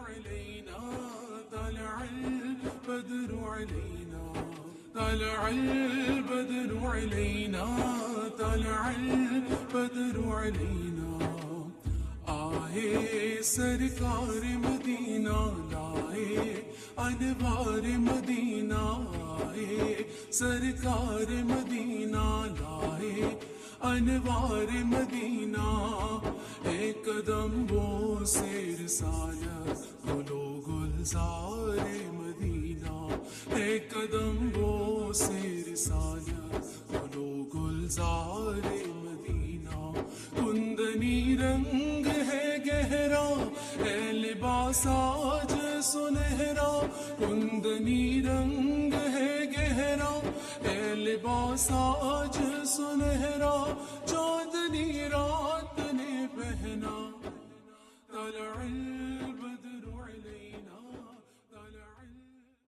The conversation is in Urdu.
علينا طلع البدر علينا طلع البدر علينا طلع البدر علينا آئے سرکار مدینہ لائے انوار مدینہ آئے سرکار مدینہ لائے انوار مدینہ ایک قدم وہ سے رسالت گلو گلزار مدینہ ایک قدم وہ سے رسالت گلو گلزار مدینہ کندنی رنگ ہے گہرا ہے لباس آج سنہرا کندنی رنگ ہے گہرا ہے لباس آج سنہرا چاندنی رات نے پہنا